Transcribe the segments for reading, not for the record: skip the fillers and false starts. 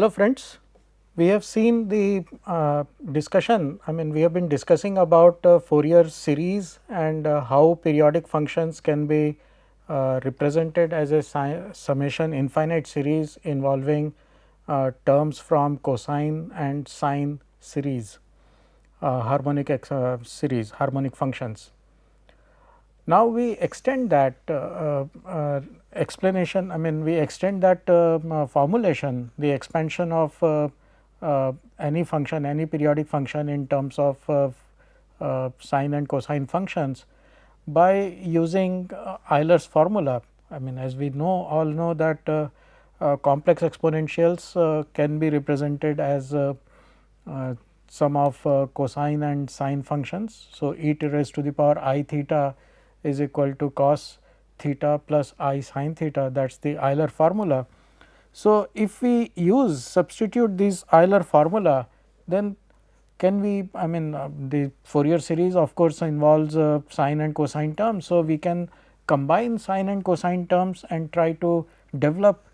Hello friends, we have seen the discussion, we have been discussing about Fourier series and how periodic functions can be represented as a summation infinite series involving terms from cosine and sine series, harmonic functions. Now we extend that explanation, we extend that formulation, the expansion of any function, any periodic function in terms of sine and cosine functions by using Euler's formula. As we all know that complex exponentials can be represented as sum of cosine and sine functions. So, e to raised to the power I theta is equal to cos theta plus I sin theta, that is the Euler formula. So, if we substitute this Euler formula, then can we the Fourier series of course involves sine and cosine terms. So, we can combine sine and cosine terms and try to develop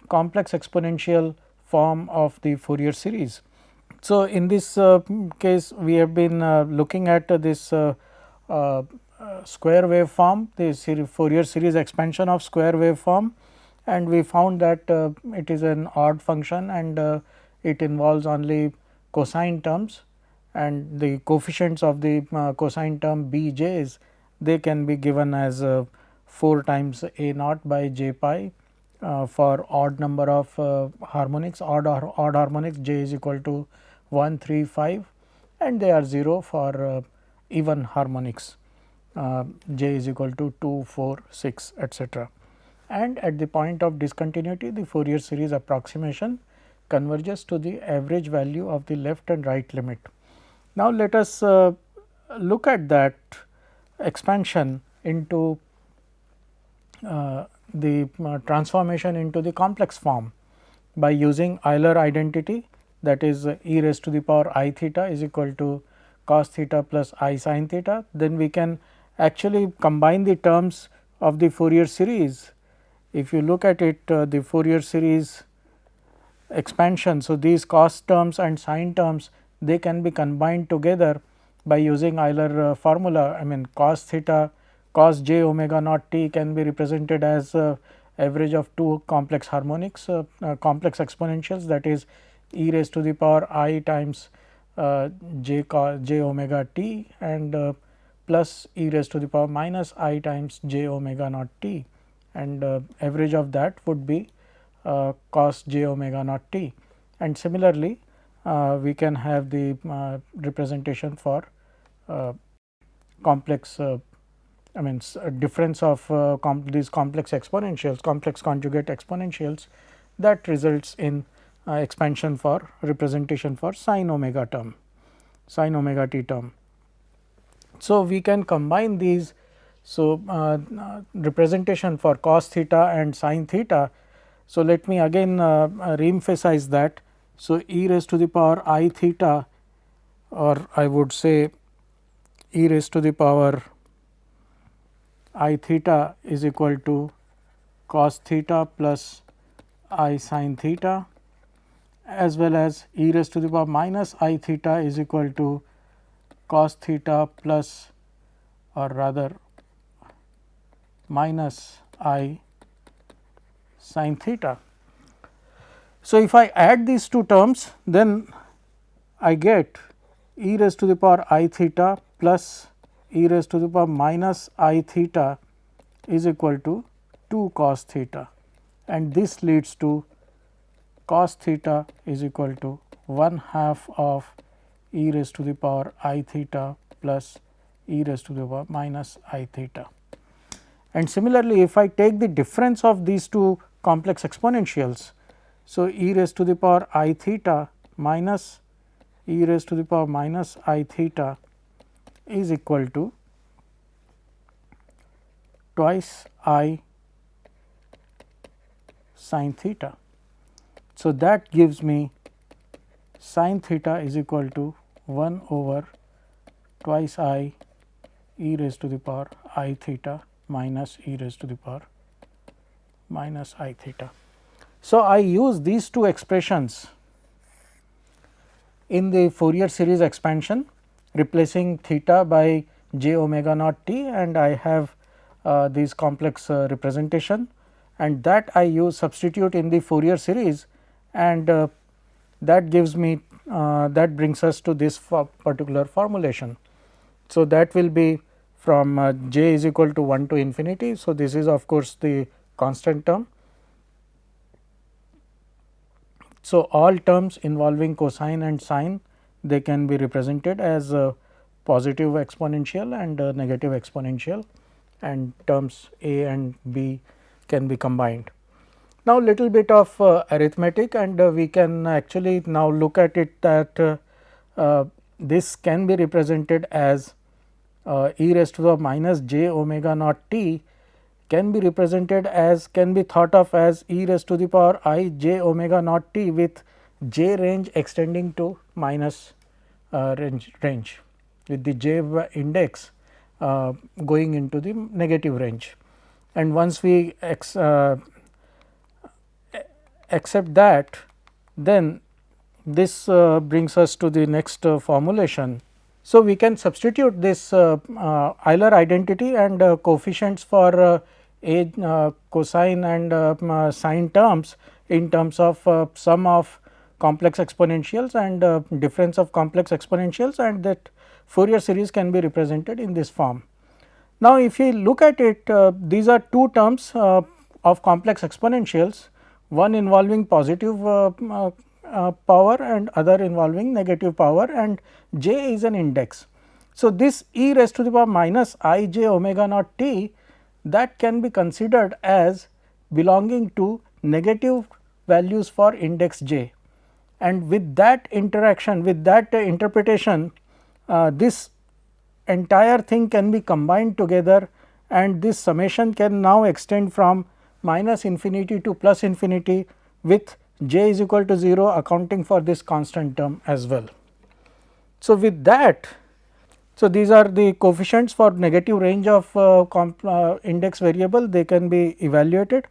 complex exponential form of the Fourier series. So, in this case we have been looking at this square wave form, the Fourier series expansion of square wave form, and we found that it is an odd function and it involves only cosine terms, and the coefficients of the cosine term b j's, they can be given as 4 times a naught by j pi for odd number of harmonics, odd harmonics j is equal to 1, 3, 5, and they are 0 for even harmonics j is equal to 2, 4, 6, etc. And at the point of discontinuity, the Fourier series approximation converges to the average value of the left and right limit. Now, let us look at that expansion into the transformation into the complex form by using Euler identity, that is e raised to the power I theta is equal to cos theta plus I sin theta. Then we can actually combine the terms of the Fourier series. If you look at it, the Fourier series expansion. So, these cos terms and sine terms, they can be combined together by using Euler formula. Cos theta, cos j omega naught t can be represented as average of two complex harmonics, complex exponentials, that is e raised to the power I times j omega t and plus e raised to the power minus I times j omega naught t, and average of that would be cos j omega naught t. And similarly, we can have the representation for complex difference of these complex exponentials, complex conjugate exponentials, that results in expansion for representation for sin omega term, sin omega t term. So, we can combine these. So, representation for cos theta and sin theta. So, let me again re-emphasize that. So, e raised to the power I theta, or I would say e raised to the power I theta is equal to cos theta plus I sin theta, as well as e raised to the power minus I theta is equal to cos theta plus, or rather minus I sin theta. So, if I add these two terms, then I get e raised to the power I theta plus e raised to the power minus I theta is equal to 2 cos theta, and this leads to cos theta is equal to 1/2 of e raised to the power I theta plus e raised to the power minus I theta. And similarly, if I take the difference of these two complex exponentials, so e raised to the power I theta minus e raised to the power minus I theta is equal to twice I sin theta. So, that gives me sin theta is equal to 1 over twice I e raised to the power I theta minus e raised to the power minus I theta. So, I use these two expressions in the Fourier series expansion, replacing theta by j omega naught t, and I have this complex representation, and that I use substitute in the Fourier series, and that gives me that brings us to this particular formulation. So, that will be from j is equal to 1 to infinity. So, this is of course the constant term. So, all terms involving cosine and sine, they can be represented as a positive exponential and a negative exponential, and terms a and b can be combined. Now, little bit of arithmetic, and we can actually now look at it that this can be represented as e raised to the minus j omega naught t can be represented as, can be thought of as e raised to the power I j omega naught t with j range extending to minus range with the j index going into the negative range. And once we accept that, then this brings us to the next formulation. So, we can substitute this Euler identity and coefficients for cosine and sine terms in terms of sum of complex exponentials and difference of complex exponentials, and that Fourier series can be represented in this form. Now, if you look at it, these are two terms of complex exponentials, one involving positive power and other involving negative power, and j is an index. So, this e raised to the power minus I j omega naught t, that can be considered as belonging to negative values for index j, and with that interaction, with that interpretation, this entire thing can be combined together, and this summation can now extend from minus infinity to plus infinity with j is equal to 0 accounting for this constant term as well. So, with that, so these are the coefficients for negative range of index variable, they can be evaluated,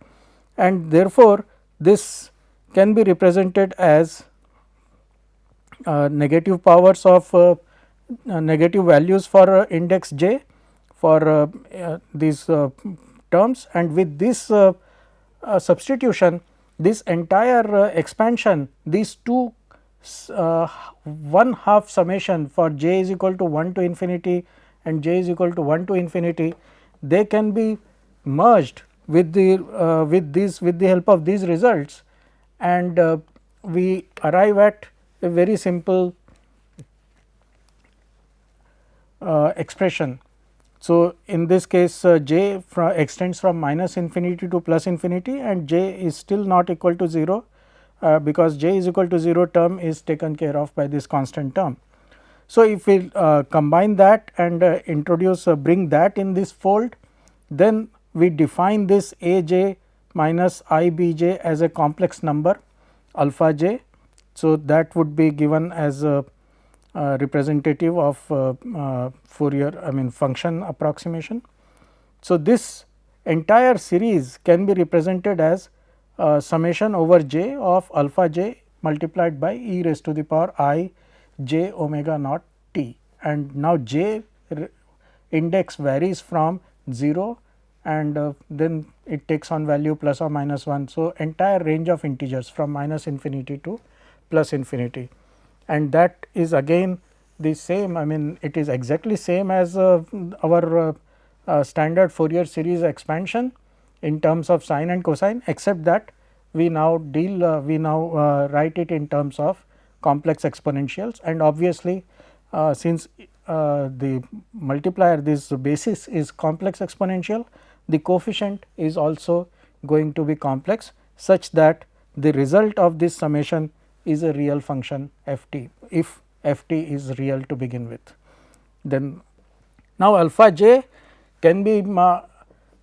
and therefore, this can be represented as negative powers of negative values for index j for these terms, and with this substitution, this entire expansion, these two 1/2 summation for j is equal to 1 to infinity and j is equal to 1 to infinity, they can be merged with the with the help of these results, and we arrive at a very simple expression. So, in this case j extends from minus infinity to plus infinity, and j is still not equal to 0 because j is equal to 0 term is taken care of by this constant term. So, if we combine that and introduce bring that in this fold, then we define this a j minus I b j as a complex number alpha j. So, that would be given as a representative of Fourier function approximation. So, this entire series can be represented as summation over j of alpha j multiplied by e raised to the power I j omega naught t, and now j index varies from 0 and then it takes on value plus or minus 1. So, entire range of integers from minus infinity to plus infinity, and that is again the same, it is exactly same as our standard Fourier series expansion in terms of sine and cosine, except that we now write it in terms of complex exponentials, and obviously since the multiplier, this basis is complex exponential, the coefficient is also going to be complex, such that the result of this summation is a real function f t, if f t is real to begin with. Then now alpha j can be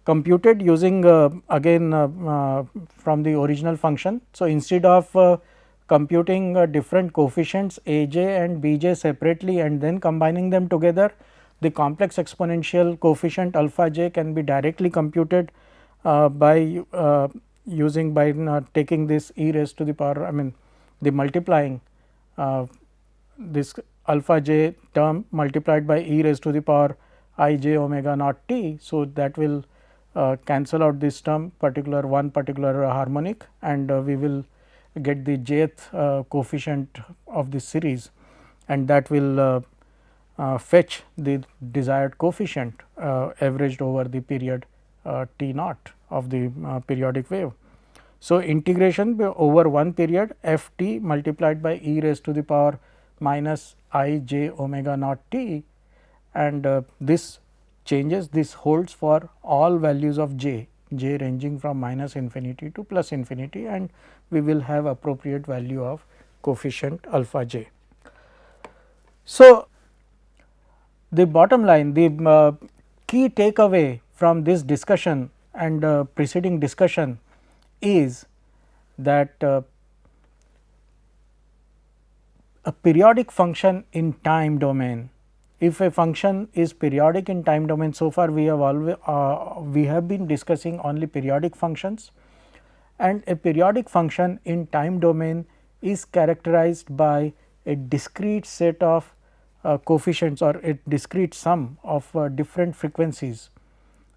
computed using again from the original function. So, instead of computing different coefficients a j and b j separately and then combining them together, the complex exponential coefficient alpha j can be directly computed by using by taking this e raised to the power, I mean the multiplying this alpha j term multiplied by e raised to the power I j omega naught t. So, that will cancel out this term one particular harmonic, and we will get the jth coefficient of this series, and that will fetch the desired coefficient averaged over the period t naught of the periodic wave. So, integration over one period f t multiplied by e raised to the power minus I j omega naught t, and this changes, this holds for all values of j ranging from minus infinity to plus infinity, and we will have appropriate value of coefficient alpha j. So, the bottom line, the key takeaway from this discussion and preceding discussion is that a periodic function in time domain, if a function is periodic in time domain, so far we have always we have been discussing only periodic functions, and a periodic function in time domain is characterized by a discrete set of coefficients or a discrete sum of different frequencies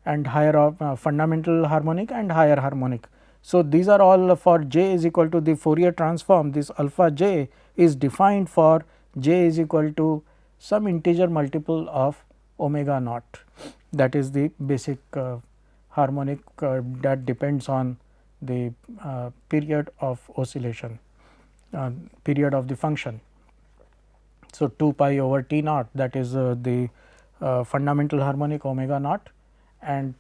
and higher fundamental harmonic and higher harmonic. So, these are all for j is equal to the Fourier transform, this alpha j is defined for j is equal to some integer multiple of omega naught, that is the basic harmonic that depends on the period of oscillation, period of the function. So, 2 pi over t naught, that is the fundamental harmonic omega naught, and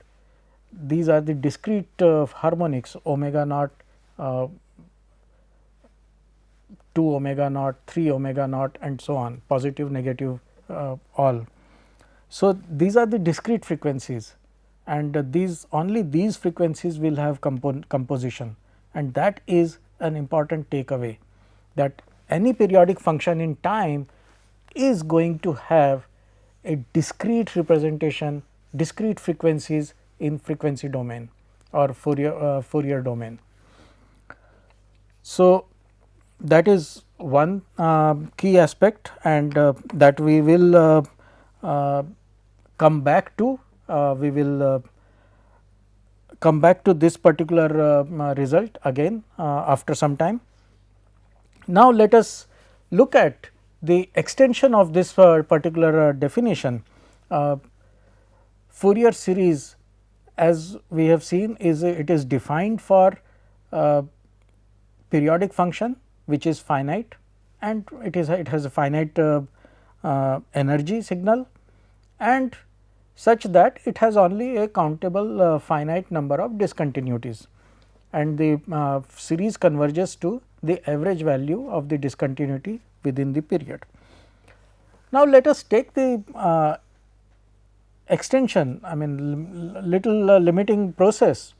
these are the discrete harmonics omega naught, 2 omega naught, 3 omega naught, and so on, positive, negative, all. So, these are the discrete frequencies, and these only these frequencies will have composition, and that is an important takeaway, that any periodic function in time is going to have a discrete representation, discrete frequencies in frequency domain or Fourier domain. So, that is one key aspect, and that we will come back to, we will come back to this particular result again after some time. Now, let us look at the extension of this particular definition. Fourier series, as we have seen, is it is defined for periodic function which is finite, and it has a finite energy signal, and such that it has only a countable finite number of discontinuities, and the series converges to the average value of the discontinuity within the period. Now, let us take the extension, I mean little limiting process,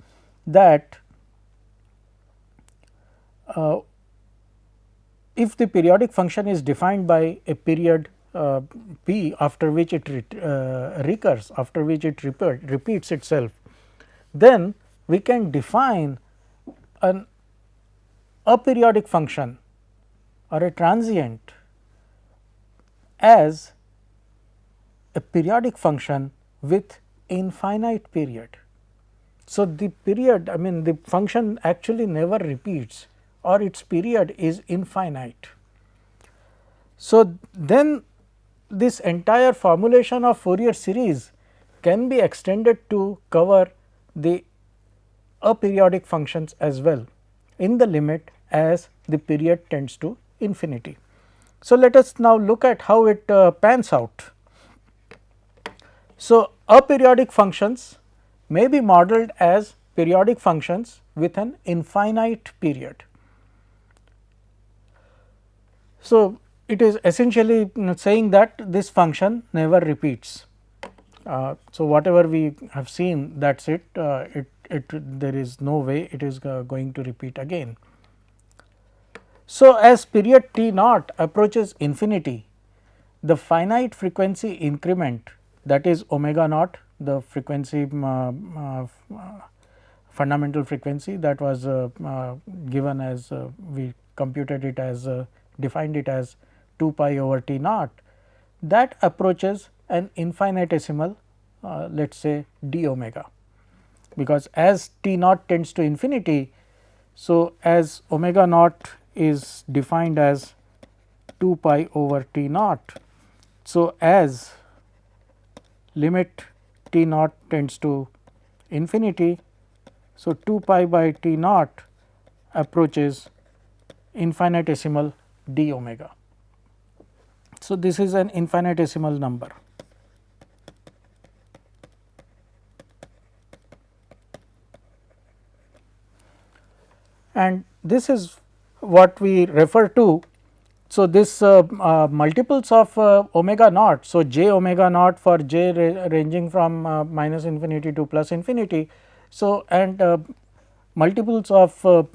that if the periodic function is defined by a period p after which it recurs, after which it repeats itself, then we can define an aperiodic function or a transient as a periodic function with infinite period. So, the period, I mean the function actually never repeats, or its period is infinite. So, then this entire formulation of Fourier series can be extended to cover the aperiodic functions as well, in the limit as the period tends to infinity. So, let us now look at how it pans out. So, aperiodic functions may be modeled as periodic functions with an infinite period. So, it is essentially saying that this function never repeats. So, whatever we have seen, that is it, there is no way it is going to repeat again. So, as period t naught approaches infinity, the finite frequency increment, that is omega naught, the frequency fundamental frequency that was given as we computed it as defined it as 2 pi over T naught, that approaches an infinitesimal let us say d omega, because as T naught tends to infinity. So, as omega naught is defined as 2 pi over T naught. So, as limit T naught tends to infinity. So, 2 pi by T naught approaches infinitesimal d omega. So, this is an infinitesimal number. And this is what we refer to. So, this multiples of omega naught. So, j omega naught for j ranging from minus infinity to plus infinity. So, and multiples of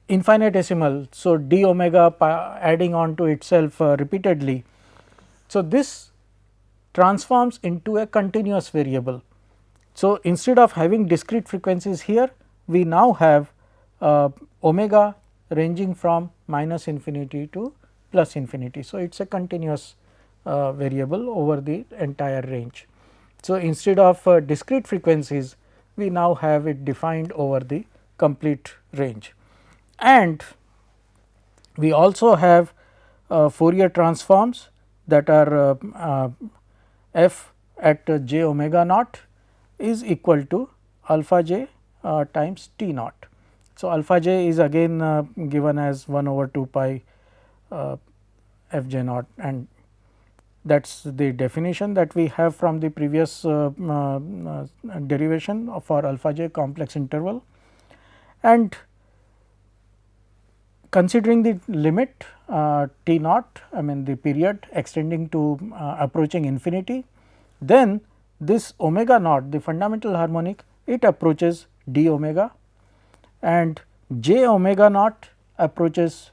infinitesimal. So, d omega adding on to itself repeatedly. So, this transforms into a continuous variable. So, instead of having discrete frequencies here, we now have omega ranging from minus infinity to plus infinity. So, it is a continuous variable over the entire range. So, instead of discrete frequencies, we now have it defined over the complete range. And we also have Fourier transforms that are f at j omega naught is equal to alpha j times T naught. So, alpha j is again given as 1 over 2 pi f j naught, and that is the definition that we have from the previous derivation for alpha j complex interval. And considering the limit T naught, I mean the period extending to approaching infinity, then this omega naught, the fundamental harmonic, it approaches d omega, and j omega naught approaches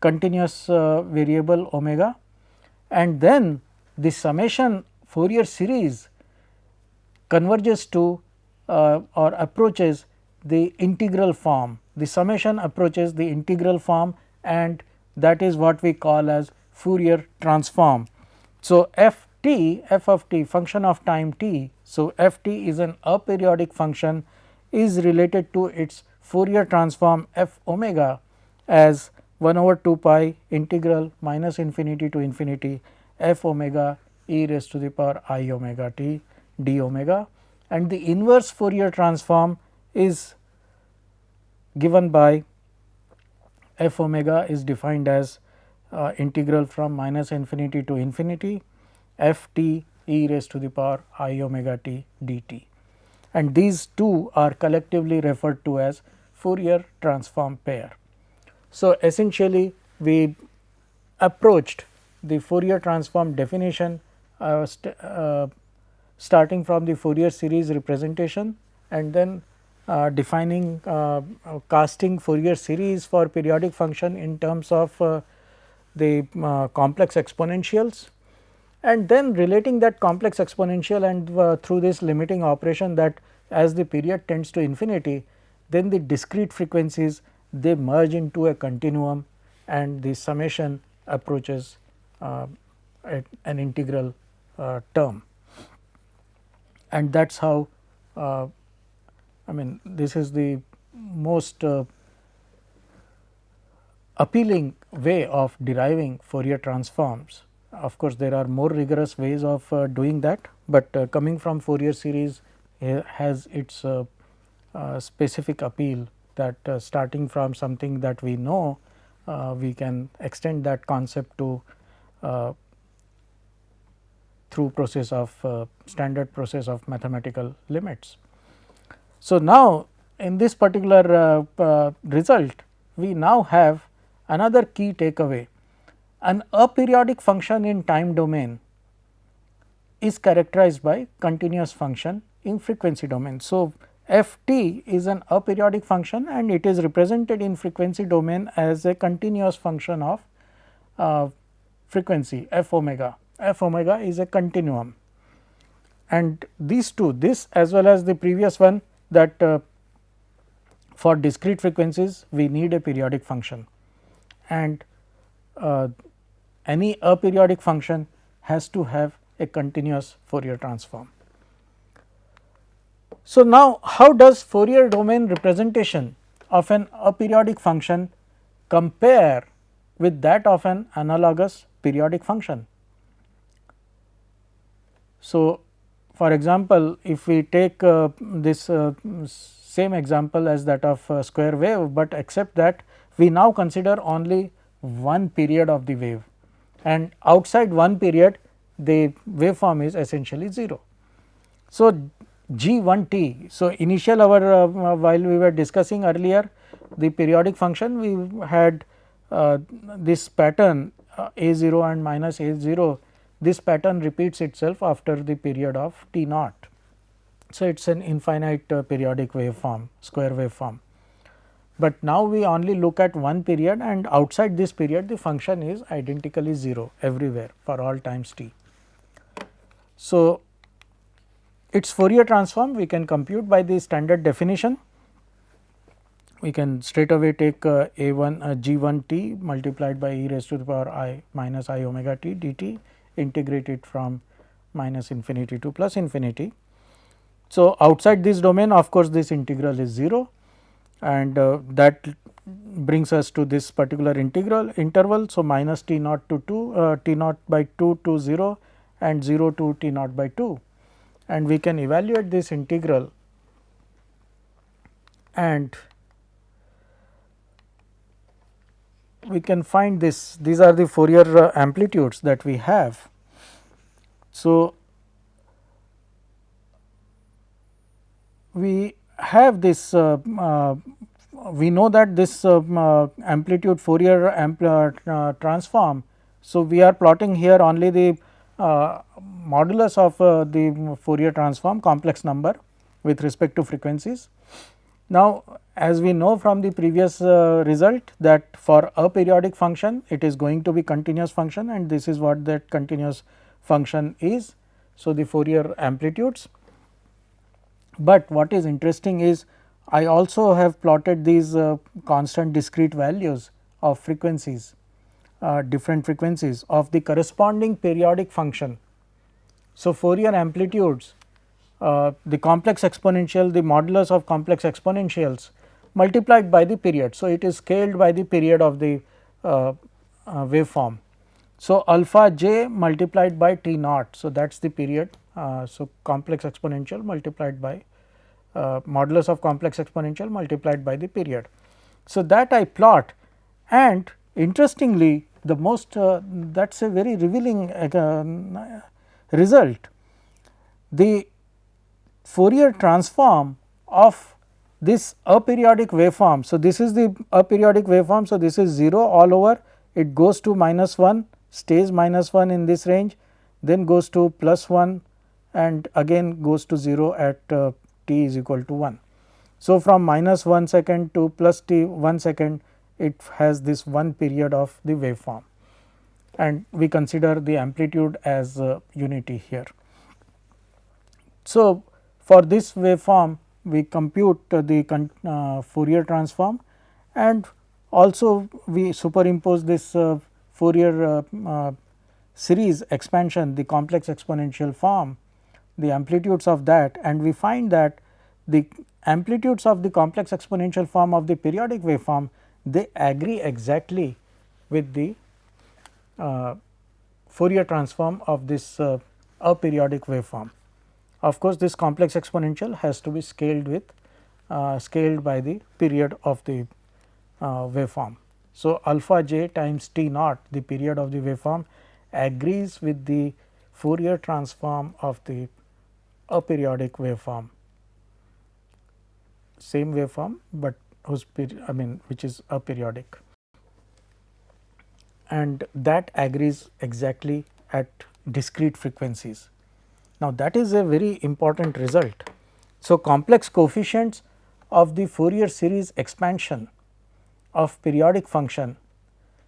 continuous variable omega, and then the summation Fourier series converges to or approaches the integral form. The summation approaches the integral form, and that is what we call as Fourier transform. So, f of t function of time t. So, f t is an aperiodic function is related to its Fourier transform f omega as 1 over 2 pi integral minus infinity to infinity f omega e raised to the power I omega t d omega, and the inverse Fourier transform is given by f omega is defined as integral from minus infinity to infinity f t e raised to the power I omega t dt, and these two are collectively referred to as Fourier transform pair. So, essentially we approached the Fourier transform definition starting from the Fourier series representation, and then defining casting Fourier series for periodic function in terms of the complex exponentials, and then relating that complex exponential and through this limiting operation that as the period tends to infinity, then the discrete frequencies they merge into a continuum, and the summation approaches an integral term, and that is how I mean this is the most appealing way of deriving Fourier transforms. Of course, there are more rigorous ways of doing that, but coming from Fourier series has its specific appeal that starting from something that we know, we can extend that concept to through process of standard process of mathematical limits. So, now in this particular result, we now have another key takeaway. An aperiodic function in time domain is characterized by continuous function in frequency domain. So, f t is an aperiodic function and it is represented in frequency domain as a continuous function of frequency f omega. F omega is a continuum, and these two, this as well as the previous one, that for discrete frequencies we need a periodic function, and any aperiodic function has to have a continuous Fourier transform. So, now how does Fourier domain representation of an aperiodic function compare with that of an analogous periodic function? So, for example, if we take this same example as that of square wave, but except that we now consider only one period of the wave, and outside one period the waveform is essentially 0. So, G1 t. So, initial our while we were discussing earlier the periodic function, we had this pattern A0 and minus A0, this pattern repeats itself after the period of t naught. So, it is an infinite periodic waveform, square waveform. But now we only look at one period, and outside this period the function is identically 0 everywhere for all times t. So, its Fourier transform we can compute by the standard definition. We can straight away take A1 G1 t multiplied by e raised to the power I minus I omega t dt, integrate it from minus infinity to plus infinity. So, outside this domain of course, this integral is 0, and that brings us to this particular integral interval. So, minus t naught to 2 t naught by 2 to 0 and 0 to t naught by 2, and we can evaluate this integral, and we can find this, these are the Fourier amplitudes that we have. So, we have this we know that this amplitude Fourier transform. So, we are plotting here only the modulus of the Fourier transform complex number with respect to frequencies. Now, as we know from the previous result that for a periodic function it is going to be continuous function, and this is what that continuous function is. So, the Fourier amplitudes. But what is interesting is I also have plotted these constant discrete values of frequencies, different frequencies of the corresponding periodic function. So, Fourier amplitudes, the complex exponential, the modulus of complex exponentials multiplied by the period. So, it is scaled by the period of the waveform. So, alpha j multiplied by t naught. So, that is the period. So, complex exponential multiplied by modulus of complex exponential multiplied by the period. So, that I plot, and interestingly the most that is a very revealing result. The Fourier transform of this aperiodic waveform. So, this is the aperiodic waveform. So, this is 0 all over, it goes to minus 1, stays minus 1 in this range, then goes to plus 1 and again goes to 0 at t is equal to 1. So, from minus 1 second to plus t 1 second, it has this one period of the waveform, and we consider the amplitude as unity here. So, for this waveform we compute the Fourier transform, and also we superimpose this Fourier series expansion, the complex exponential form, the amplitudes of that, and we find that the amplitudes of the complex exponential form of the periodic waveform, they agree exactly with the Fourier transform of this aperiodic waveform. Of course, this complex exponential has to be scaled with scaled by the period of the waveform. So, alpha j times t naught, the period of the waveform, agrees with the Fourier transform of the aperiodic waveform, same waveform, but whose which is aperiodic, and that agrees exactly at discrete frequencies. Now, that is a very important result. So, complex coefficients of the Fourier series expansion of periodic function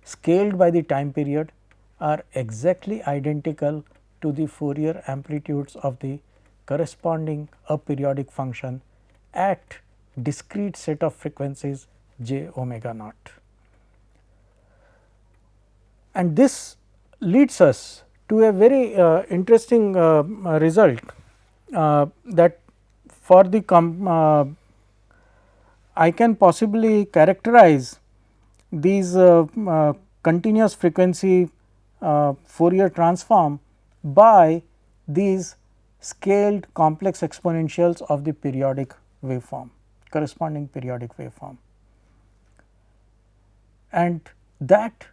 scaled by the time period are exactly identical to the Fourier amplitudes of the corresponding aperiodic function at discrete set of frequencies j omega naught. And this leads us to a very interesting result, that for the I can possibly characterize these continuous frequency Fourier transform by these scaled complex exponentials of the periodic waveform, corresponding periodic waveform, and that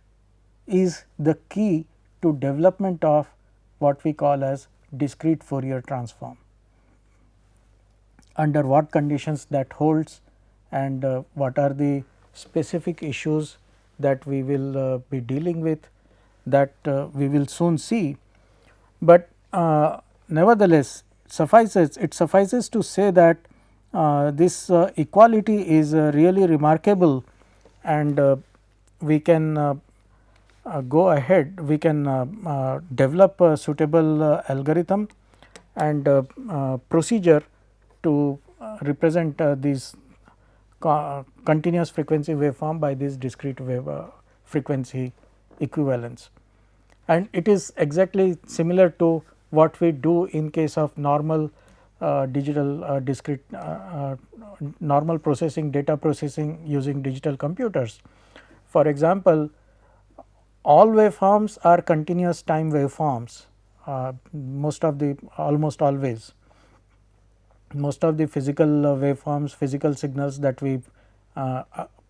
is the key to development of what we call as discrete Fourier transform. Under what conditions that holds, and what are the specific issues that we will be dealing with, that we will soon see. But nevertheless, it suffices to say that this equality is really remarkable, and we can go ahead, we can develop a suitable algorithm and procedure to represent these continuous frequency waveform by this discrete wave frequency equivalence. And it is exactly similar to what we do in case of normal digital discrete normal processing, data processing using digital computers. For example, all waveforms are continuous time waveforms, almost always. Most of the physical waveforms, physical signals that we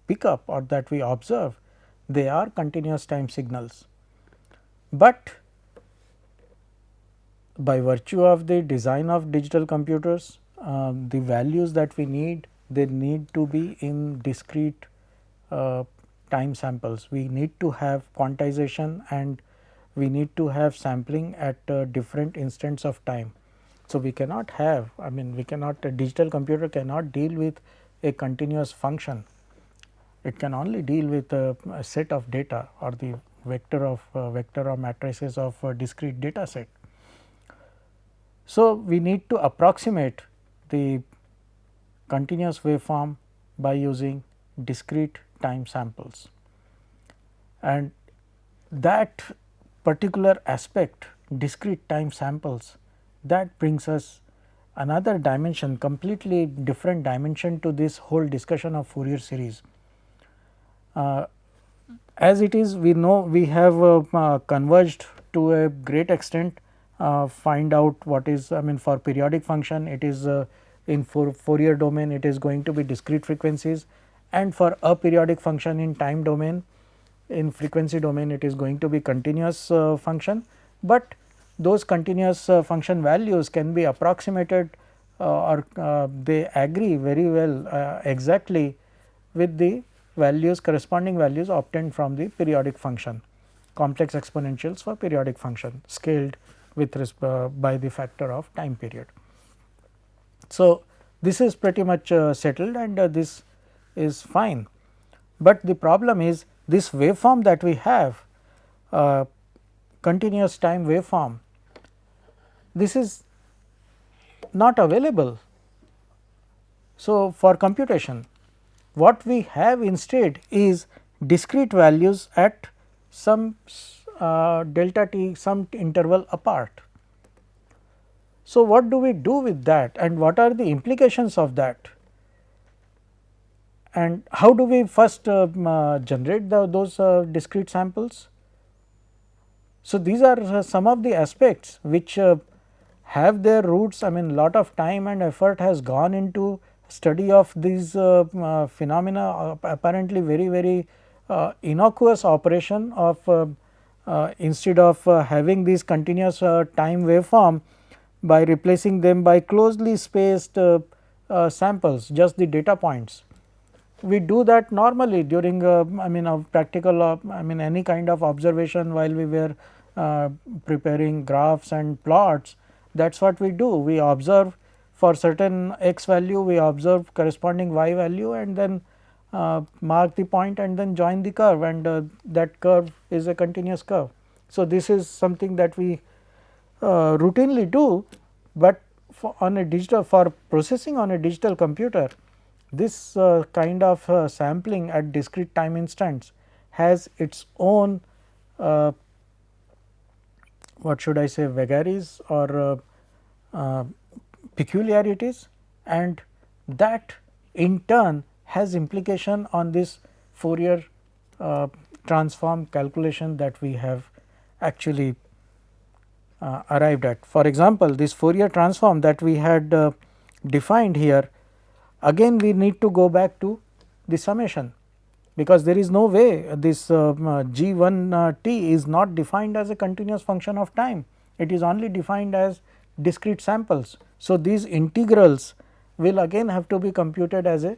pick up or that we observe, they are continuous time signals. But by virtue of the design of digital computers, the values that we need, they need to be in discrete time samples. We need to have quantization and we need to have sampling at different instants of time. So, we cannot have, a digital computer cannot deal with a continuous function, it can only deal with a set of data or the vector or matrices of a discrete data set. So, we need to approximate the continuous waveform by using discrete time samples, and that particular aspect, discrete time samples, that brings us another dimension, completely different dimension to this whole discussion of Fourier series. As it is, we know we have converged to a great extent, find out what is, for periodic function it is in Fourier domain it is going to be discrete frequencies, and for aperiodic function in time domain, in frequency domain it is going to be continuous function, but those continuous function values can be approximated or they agree very well exactly with the values, corresponding values obtained from the periodic function, complex exponentials for periodic function scaled with by the factor of time period. So, this is pretty much settled, and this is fine, but the problem is this waveform that we have, continuous time waveform, this is not available. So, for computation what we have instead is discrete values at some delta t, some interval apart. So, what do we do with that, and what are the implications of that, and how do we first generate those discrete samples? So, these are some of the aspects which have their roots, lot of time and effort has gone into study of these phenomena, apparently very innocuous operation of instead of having these continuous time waveform, by replacing them by closely spaced samples, just the data points. We do that normally during a practical any kind of observation while we were preparing graphs and plots. That is what we do, we observe for certain x value, we observe corresponding y value and then mark the point and then join the curve, and that curve is a continuous curve. So, this is something that we routinely do, but for processing on a digital computer, this kind of sampling at discrete time instants has its own what should I say, vagaries or peculiarities, and that in turn has implication on this Fourier transform calculation that we have actually arrived at. For example, this Fourier transform that we had defined here, again we need to go back to the summation, because there is no way this g 1 t is not defined as a continuous function of time, it is only defined as discrete samples. So, these integrals will again have to be computed as a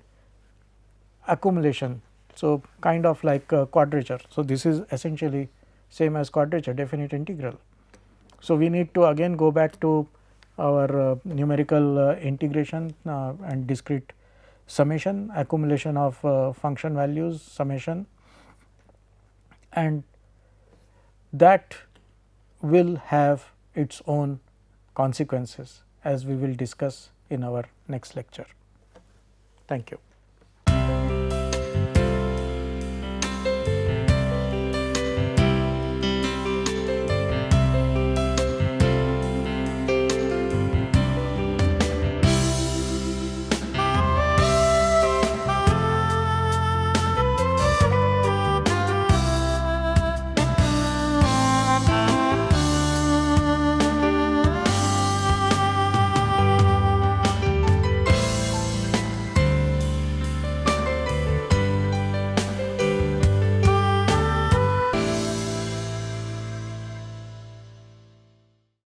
accumulation. So, kind of like quadrature. So, this is essentially same as quadrature, definite integral. So, we need to again go back to our numerical integration and discrete summation, accumulation of function values, summation, and that will have its own consequences, as we will discuss in our next lecture. Thank you.